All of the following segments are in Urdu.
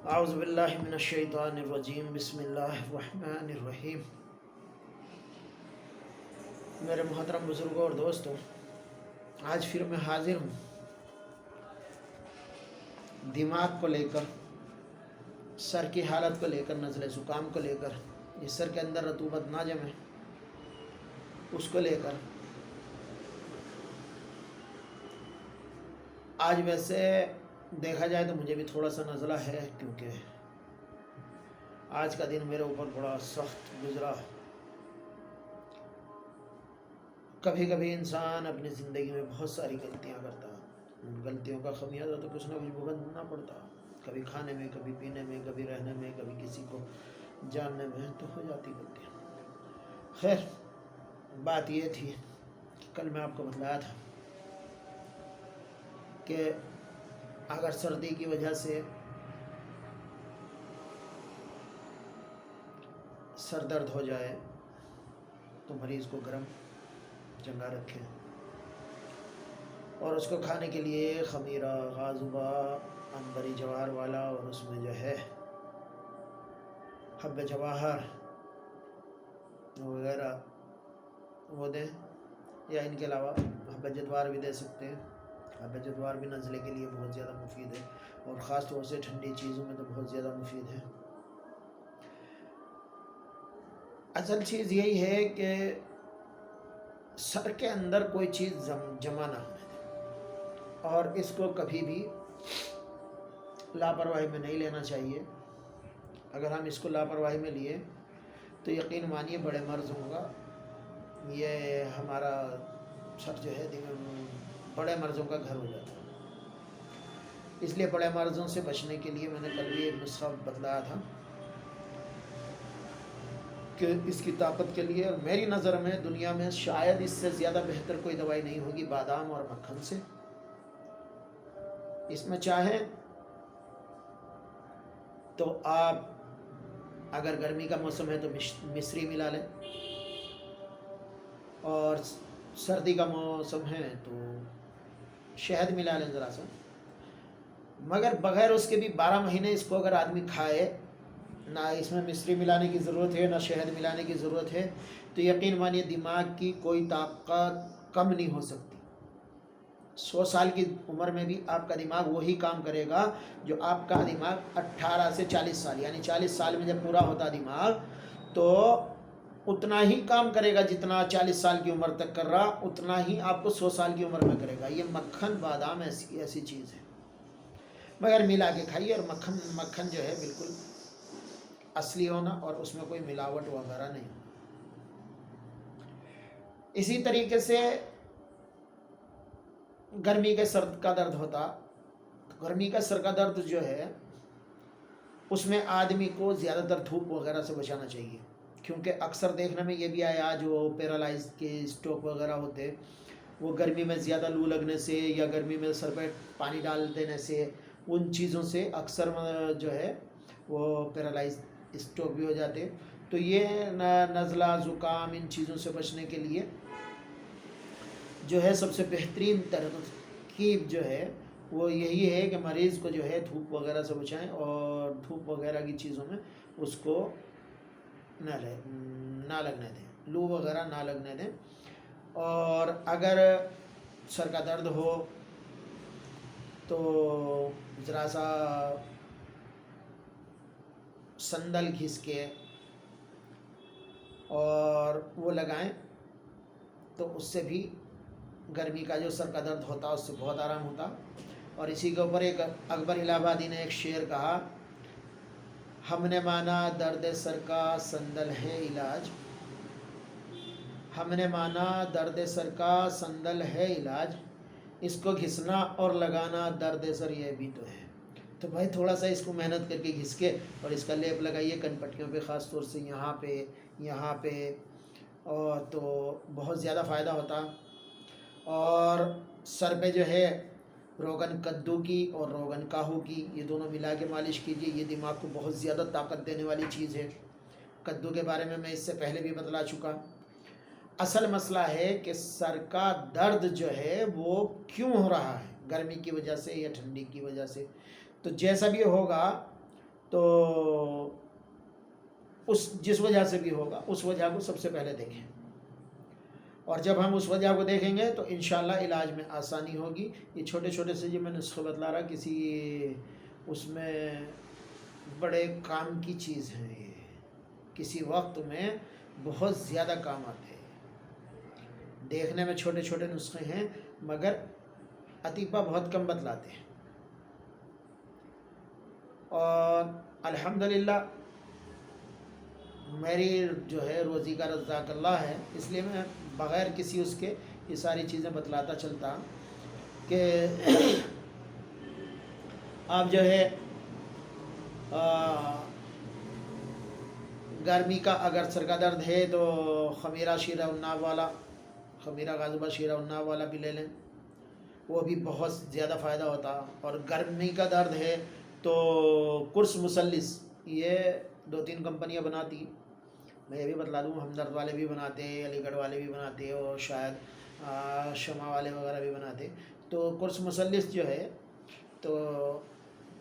اعوذ باللہ من الشیطان الرجیم، بسم اللہ الرحمن الرحیم۔ میرے محترم بزرگوں اور دوستوں، آج پھر میں حاضر ہوں دماغ کو لے کر، سر کی حالت کو لے کر، نزلہ زکام کو لے کر، اس سر کے اندر رطوبت نہ جمے اس کو لے کر۔ آج ویسے دیکھا جائے تو مجھے بھی تھوڑا سا نزلہ ہے، کیونکہ آج کا دن میرے اوپر بڑا سخت گزرا۔ کبھی کبھی انسان اپنی زندگی میں بہت ساری غلطیاں کرتا، ان غلطیوں کا خمیازہ تو کچھ نہ کچھ بھگتنا پڑتا، کبھی کھانے میں، کبھی پینے میں، کبھی رہنے میں، کبھی کسی کو جاننے میں، تو ہو جاتی غلطیاں۔ خیر، بات یہ تھی کہ کل میں آپ کو بتلایا تھا کہ اگر سردی کی وجہ سے سر درد ہو جائے تو مریض کو گرم چنگا رکھیں، اور اس کو کھانے کے لیے خمیرہ، غازبہ، عنبری جوار والا، اور اس میں جو ہے حب جواہر وغیرہ وہ دیں، یا ان کے علاوہ حب جوار بھی دے سکتے ہیں۔ حب جوار بھی نزلے کے لیے بہت زیادہ مفید ہے، اور خاص طور سے ٹھنڈی چیزوں میں تو بہت زیادہ مفید ہے۔ اصل چیز یہی ہے کہ سر کے اندر کوئی چیز جمع نہ ہونے دیں، اور اس کو کبھی بھی لاپرواہی میں نہیں لینا چاہیے۔ اگر ہم اس کو لاپرواہی میں لیے تو یقین مانیے بڑے مرض ہوگا، یہ ہمارا سر جو ہے بڑے مرضوں کا گھر ہو جاتا ہے۔ اس لیے بڑے مرضوں سے بچنے کے لیے میں نے کل بھی ایک نسخہ بتلایا تھا کہ اس کی طاقت کے لیے، اور میری نظر میں دنیا میں شاید اس سے زیادہ بہتر کوئی دوائی نہیں ہوگی بادام اور مکھن سے۔ اس میں چاہیں تو آپ اگر گرمی کا موسم ہے تو مصری ملا لیں، اور سردی کا موسم ہے تو شہد ملا لیں ذرا سا، مگر بغیر اس کے بھی 12 مہینے اس کو اگر آدمی کھائے، نہ اس میں مصری ملانے کی ضرورت ہے نہ شہد ملانے کی ضرورت ہے، تو یقین مانیے دماغ کی کوئی طاقت کم نہیں ہو سکتی۔ 100 سال کی عمر میں بھی آپ کا دماغ وہی کام کرے گا جو آپ کا دماغ 18 سے 40 سال، یعنی 40 سال میں جب پورا ہوتا دماغ تو اتنا ہی کام کرے گا جتنا 40 سال کی عمر تک کر رہا، اتنا ہی آپ کو 100 سال کی عمر میں کرے گا۔ یہ مکھن، بادام ایسی چیز ہے، مگر ملا کے کھائیے، اور مکھن جو ہے بالکل اصلی ہونا، اور اس میں کوئی ملاوٹ وغیرہ نہیں ہونا۔ اسی طریقے سے گرمی کے سر کا درد ہوتا، گرمی کا سر کا درد جو ہے اس میں آدمی کو زیادہ تر دھوپ وغیرہ سے بچانا چاہیے، کیونکہ اکثر دیکھنے میں یہ بھی آیا جو پیرالائز کے اسٹروک وغیرہ ہوتے، وہ گرمی میں زیادہ لو لگنے سے یا گرمی میں سر پہ پانی ڈال دینے سے، ان چیزوں سے اکثر جو ہے وہ پیرالائز اسٹروک بھی ہو جاتے۔ تو یہ نزلہ زکام ان چیزوں سے بچنے کے لیے جو ہے سب سے بہترین ترکیب جو ہے وہ یہی ہے کہ مریض کو جو ہے دھوپ وغیرہ سے بچائیں، اور دھوپ وغیرہ کی چیزوں میں اس کو نہ لگنے دیں، لو وغیرہ نہ لگنے دیں۔ اور اگر سر کا درد ہو تو ذرا سا سندل گھس کے اور وہ لگائیں، تو اس سے بھی گرمی کا جو سر کا درد ہوتا اس سے بہت آرام ہوتا۔ اور اسی کے اوپر ایک اکبر الہ آبادی نے ایک شعر کہا، ہم نے مانا درد سر کا سندل ہے علاج، ہم نے مانا درد سر کا سندل ہے علاج، اس کو گھسنا اور لگانا درد سر یہ بھی تو ہے۔ تو بھائی تھوڑا سا اس کو محنت کر کے گھس کے اور اس کا لیپ لگائیے کن پٹیوں پہ، خاص طور سے یہاں پہ، اور تو بہت زیادہ فائدہ ہوتا۔ اور سر پہ جو ہے روغن کدو کی اور روغن کاہو کی، یہ دونوں ملا کے مالش کیجیے، یہ دماغ کو بہت زیادہ طاقت دینے والی چیز ہے۔ کدو کے بارے میں اس سے پہلے بھی بتلا چکا۔ اصل مسئلہ ہے کہ سر کا درد جو ہے وہ کیوں ہو رہا ہے، گرمی کی وجہ سے یا ٹھنڈی کی وجہ سے۔ تو جیسا بھی ہوگا تو جس وجہ سے بھی ہوگا اس وجہ کو سب سے پہلے دیکھیں، اور جب ہم اس وجہ کو دیکھیں گے تو انشاءاللہ علاج میں آسانی ہوگی۔ یہ چھوٹے چھوٹے سے جو میں نسخے بتلا رہا کسی اس میں بڑے کام کی چیز ہے، یہ کسی وقت میں بہت زیادہ کام آتے ہیں۔ دیکھنے میں چھوٹے چھوٹے نسخے ہیں مگر اطباء بہت کم بتلاتے ہیں، اور الحمدللہ میری جو ہے روزی کا رزاق اللہ ہے، اس لیے میں بغیر کسی اس کے یہ ساری چیزیں بتلاتا چلتا کہ آپ جو ہے گرمی کا اگر سر کا درد ہے تو خمیرہ شیرہ الناب والا، خمیرہ غاضبہ شیرہ الناب والا بھی لے لیں، وہ بھی بہت زیادہ فائدہ ہوتا۔ اور گرمی کا درد ہے تو قرص مثلث، یہ 2-3 کمپنیاں بناتی، میں یہ بھی بتلا دوں، ہمدرد والے بھی بناتے ہیں، علی گڑھ والے بھی بناتے ہیں، اور شاید شمع والے وغیرہ بھی بناتے۔ تو قرص مثلث جو ہے تو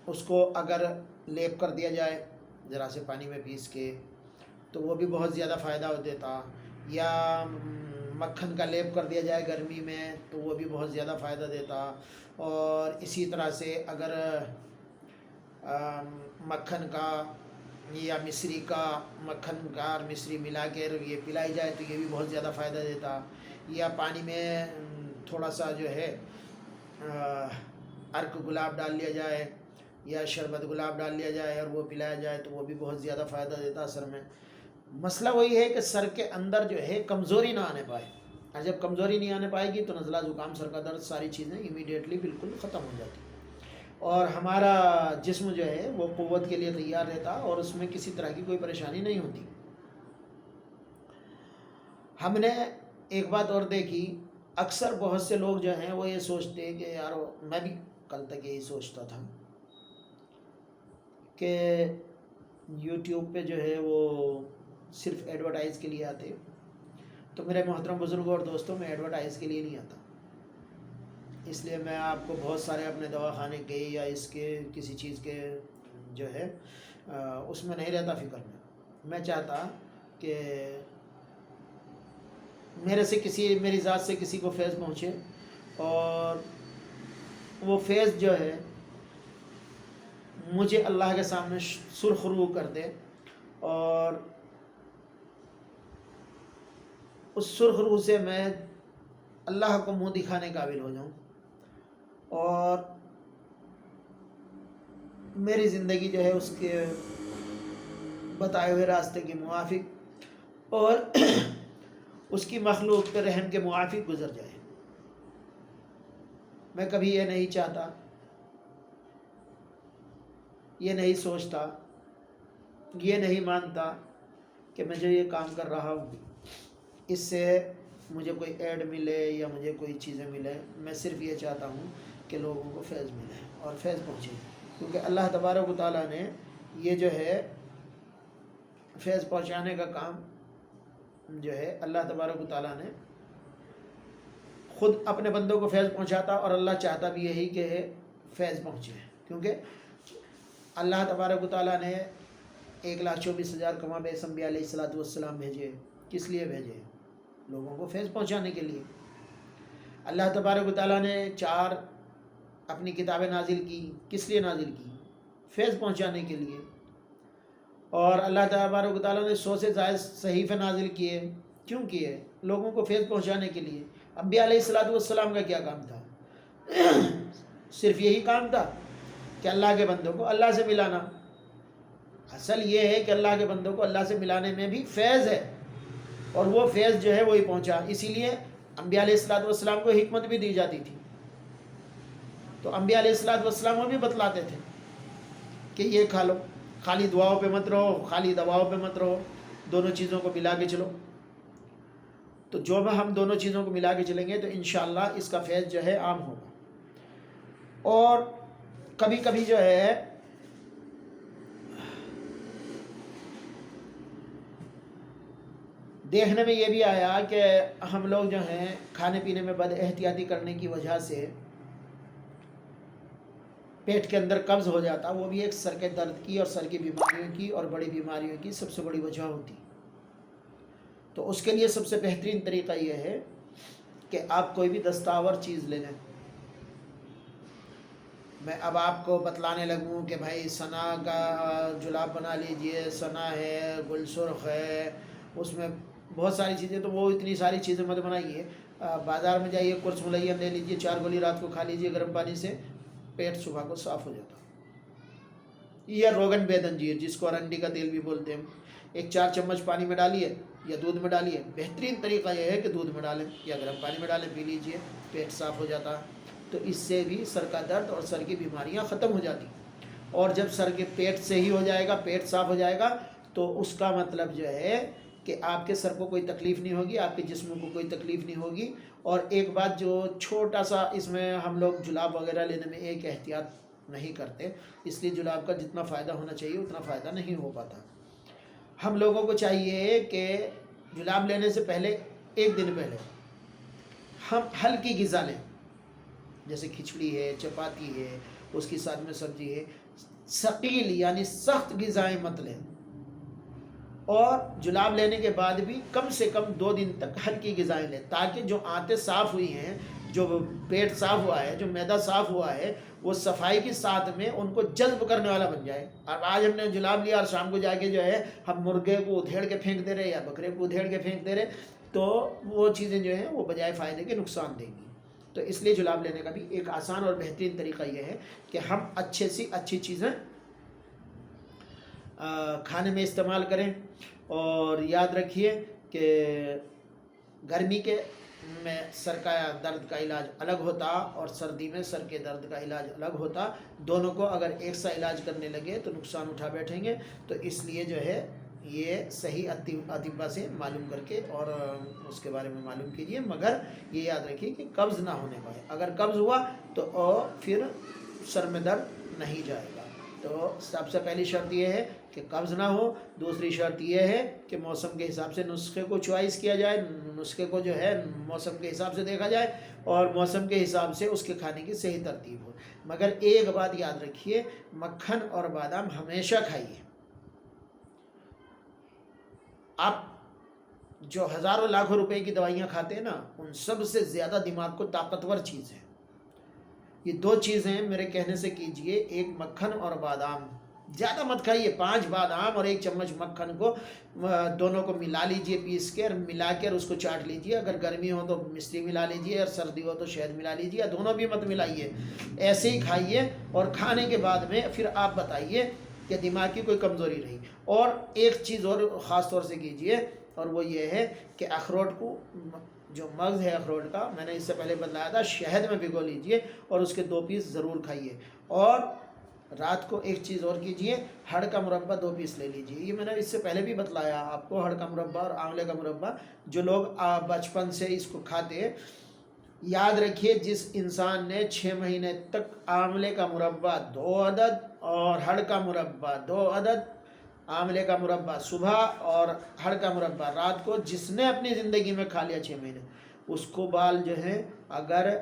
اس کو اگر لیپ کر دیا جائے ذرا سے پانی میں پیس کے تو وہ بھی بہت زیادہ فائدہ دیتا، یا مکھن کا لیپ کر دیا جائے گرمی میں تو وہ بھی بہت زیادہ فائدہ دیتا۔ اور اسی طرح سے اگر مکھن کا یا مصری کا، مکھن کا اور مصری ملا کے یہ پلائی جائے تو یہ بھی بہت زیادہ فائدہ دیتا۔ یا پانی میں تھوڑا سا جو ہے عرق گلاب ڈال لیا جائے یا شربت گلاب ڈال لیا جائے اور وہ پلایا جائے تو وہ بھی بہت زیادہ فائدہ دیتا سر میں۔ مسئلہ وہی ہے کہ سر کے اندر جو ہے کمزوری نہ آنے پائے، اور جب کمزوری نہیں آنے پائے گی تو نزلہ زکام، سر کا درد، ساری چیزیں امیڈیٹلی بالکل ختم ہو جاتی، اور ہمارا جسم جو ہے وہ قوت کے لیے تیار رہتا اور اس میں کسی طرح کی کوئی پریشانی نہیں ہوتی۔ ہم نے ایک بات اور دیکھی، اکثر بہت سے لوگ جو ہیں وہ یہ سوچتے ہیں کہ یار، میں بھی کل تک یہی سوچتا تھا کہ یوٹیوب پہ جو ہے وہ صرف ایڈورٹائز کے لیے آتے، تو میرے محترم بزرگوں اور دوستوں، میں ایڈورٹائز کے لیے نہیں آتا، اس لیے میں آپ کو بہت سارے اپنے دواخانے کے یا اس کے کسی چیز کے جو ہے اس میں نہیں رہتا فکر میں چاہتا کہ میری ذات سے کسی کو فیض پہنچے، اور وہ فیض جو ہے مجھے اللہ کے سامنے سرخ رو کر دے، اور اس سرخ رو سے میں اللہ کو منہ دکھانے قابل ہو جاؤں، اور میری زندگی جو ہے اس کے بتائے ہوئے راستے کے موافق اور اس کی مخلوق پہ رحم کے موافق گزر جائے۔ میں کبھی یہ نہیں چاہتا، یہ نہیں سوچتا، یہ نہیں مانتا کہ میں جو یہ کام کر رہا ہوں اس سے مجھے کوئی ایڈ ملے یا مجھے کوئی چیزیں ملے۔ میں صرف یہ چاہتا ہوں کہ لوگوں کو فیض ملے اور فیض پہنچے، کیونکہ اللہ تبارک و تعالیٰ نے یہ جو ہے فیض پہنچانے کا کام جو ہے اللہ تبارک و تعالیٰ نے خود اپنے بندوں کو فیض پہنچاتا، اور اللہ چاہتا بھی یہی کہ فیض پہنچے، کیونکہ اللہ تبارک و تعالیٰ نے 1,24,000 کما بیس انبیاء علیہ السلام بھیجے۔ کس لیے بھیجے؟ لوگوں کو فیض پہنچانے کے لیے۔ اللہ تبارک و تعالیٰ نے 4 اپنی کتابیں نازل کی، کس لیے نازل کی؟ فیض پہنچانے کے لیے۔ اور اللہ تبارک و تعالیٰ نے 100 سے زائد صحیفے نازل کیے، کیوں کیے؟ لوگوں کو فیض پہنچانے کے لیے۔ انبیاء علیہ السلام کا کیا کام تھا؟ صرف یہی کام تھا کہ اللہ کے بندوں کو اللہ سے ملانا۔ اصل یہ ہے کہ اللہ کے بندوں کو اللہ سے ملانے میں بھی فیض ہے، اور وہ فیض جو ہے وہی پہنچا۔ اسی لیے انبیاء علیہ السلام کو حکمت بھی دی جاتی تھی، تو انبیاء علیہ السلام وہ بھی بتلاتے تھے کہ یہ کھا لو، خالی دعاؤں پہ مت رہو، خالی دواؤں پہ مت رہو، دونوں چیزوں کو ملا کے چلو۔ تو جو میں ہم دونوں چیزوں کو ملا کے چلیں گے تو انشاءاللہ اس کا فیض جو ہے عام ہوگا۔ اور کبھی کبھی جو ہے دیکھنے میں یہ بھی آیا کہ ہم لوگ جو ہیں کھانے پینے میں بد احتیاطی کرنے کی وجہ سے پیٹ کے اندر قبض ہو جاتا، وہ بھی ایک سر کے درد کی اور سر کی بیماریوں کی اور بڑی بیماریوں کی سب سے بڑی وجہ ہوتی۔ تو اس کے لیے سب سے بہترین طریقہ یہ ہے کہ آپ کوئی بھی دستاور چیز لے لیں۔ میں اب آپ کو بتلانے لگوں کہ بھائی سنا کا جلاب بنا لیجئے، سنا ہے، گل سرخ ہے، اس میں بہت ساری چیزیں، تو وہ اتنی ساری چیزیں مت بنائیے۔ بازار میں جائیے، قرص ملیہ لے لیجئے، 4 گولی رات کو کھا لیجئے گرم پانی سے، پیٹ صبح کو صاف ہو جاتا۔ یا روغن بیدنجیر جس کو ارنڈی کا تیل بھی بولتے ہیں، ایک 4 چمچ پانی میں ڈالیے یا دودھ میں ڈالیے۔ بہترین طریقہ یہ ہے کہ دودھ میں ڈالیں یا گرم پانی میں ڈالیں، پی لیجئے، پیٹ صاف ہو جاتا۔ تو اس سے بھی سر کا درد اور سر کی بیماریاں ختم ہو جاتی۔ اور جب سر کے پیٹ سے ہی ہو جائے گا، پیٹ صاف ہو جائے گا، تو اس کا مطلب جو ہے کہ آپ کے سر کو کوئی تکلیف نہیں ہوگی، آپ کے جسم کو کوئی تکلیف نہیں ہوگی۔ اور ایک بات جو چھوٹا سا، اس میں ہم لوگ جلاب وغیرہ لینے میں ایک احتیاط نہیں کرتے، اس لیے جلاب کا جتنا فائدہ ہونا چاہیے اتنا فائدہ نہیں ہو پاتا۔ ہم لوگوں کو چاہیے کہ جلاب لینے سے پہلے، ایک دن پہلے ہم ہلکی غذا لیں، جیسے کھچڑی ہے، چپاتی ہے، اس کی ساتھ میں سبزی ہے۔ ثقیل یعنی سخت غذائیں مت لیں۔ اور جلاب لینے کے بعد بھی کم سے کم 2 دن تک ہلکی غذائیں لیں، تاکہ جو آنتیں صاف ہوئی ہیں، جو پیٹ صاف ہوا ہے، جو معدہ صاف ہوا ہے، وہ صفائی کے ساتھ میں ان کو جذب کرنے والا بن جائے۔ اب آج ہم نے جلاب لیا اور شام کو جا کے جو ہے ہم مرغے کو ادھیڑ کے پھینک دے رہے یا بکرے کو ادھیڑ کے پھینک دے رہے، تو وہ چیزیں جو ہیں وہ بجائے فائدے کے نقصان دیں گی۔ تو اس لیے جلاب لینے کا بھی ایک آسان اور بہترین طریقہ یہ ہے کہ ہم اچھے سی اچھی چیزیں کھانے میں استعمال کریں۔ اور یاد رکھیے کہ گرمی کے میں سر کا درد کا علاج الگ ہوتا اور سردی میں سر کے درد کا علاج الگ ہوتا۔ دونوں کو اگر ایک سا علاج کرنے لگے تو نقصان اٹھا بیٹھیں گے۔ تو اس لیے جو ہے یہ صحیح اطباء سے معلوم کر کے اور اس کے بارے میں معلوم کیجیے، مگر یہ یاد رکھیے کہ قبض نہ ہونے پائے۔ اگر قبض ہوا تو پھر سر میں درد نہیں جائے گا۔ تو سب سے پہلی شرط یہ ہے کہ قبض نہ ہو۔ دوسری شرط یہ ہے کہ موسم کے حساب سے نسخے کو چوائس کیا جائے، نسخے کو جو ہے موسم کے حساب سے دیکھا جائے اور موسم کے حساب سے اس کے کھانے کی صحیح ترتیب ہو۔ مگر ایک بات یاد رکھیے، مکھن اور بادام ہمیشہ کھائیے۔ آپ جو ہزاروں لاکھوں روپے کی دوائیاں کھاتے ہیں نا، ان سب سے زیادہ دماغ کو طاقتور چیز ہے یہ 2 چیزیں میرے کہنے سے کیجئے، ایک مکھن اور بادام۔ زیادہ مت کھائیے، 5 بادام اور 1 چمچ مکھن کو دونوں کو ملا لیجئے، پیس کے ملا کر اس کو چاٹ لیجئے۔ اگر گرمی ہو تو مصری ملا لیجئے اور سردی ہو تو شہد ملا لیجئے، یا دونوں بھی مت ملائیے، ایسے ہی کھائیے۔ اور کھانے کے بعد میں پھر آپ بتائیے کہ دماغ کی کوئی کمزوری رہی۔ اور ایک چیز اور خاص طور سے کیجئے، اور وہ یہ ہے کہ اخروٹ کو، جو مغز ہے اخروٹ کا، میں نے اس سے پہلے بتلایا تھا، شہد میں بھگو لیجئے اور اس کے 2 پیس ضرور کھائیے۔ اور رات کو ایک چیز اور کیجئے، ہڑ کا مربع 2 پیس لے لیجئے۔ یہ میں نے اس سے پہلے بھی بتلایا آپ کو، ہڑ کا مربع اور آملے کا مربع۔ جو لوگ بچپن سے اس کو کھاتے، یاد رکھیے جس انسان نے 6 مہینے تک آملے کا مربع 2 عدد اور ہڑ کا مربع 2 عدد، آملے کا مربع صبح اور ہڑ کا مربع رات کو، جس نے اپنی زندگی میں کھا لیا 6 مہینے، اس کو بال جو ہیں، اگر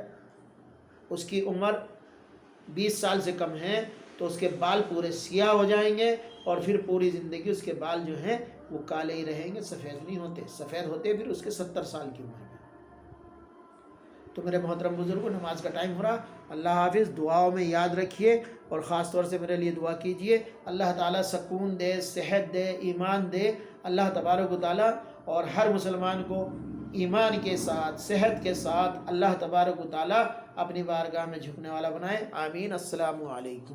اس کی عمر 20 سال سے کم ہے تو اس کے بال پورے سیاہ ہو جائیں گے، اور پھر پوری زندگی اس کے بال جو ہیں وہ کالے ہی رہیں گے، سفید نہیں ہوتے۔ سفید ہوتے پھر اس کے 70 سال کی عمر میں۔ تو میرے محترم بزرگوں، نماز کا ٹائم ہو رہا، اللہ حافظ۔ دعاؤں میں یاد رکھیے اور خاص طور سے میرے لیے دعا کیجئے۔ اللہ تعالیٰ سکون دے، صحت دے، ایمان دے۔ اللہ تبارک و تعالیٰ اور ہر مسلمان کو ایمان کے ساتھ، صحت کے ساتھ اللہ تبارک و تعالیٰ اپنی بارگاہ میں جھکنے والا بنائے، آمین۔ السلام علیکم۔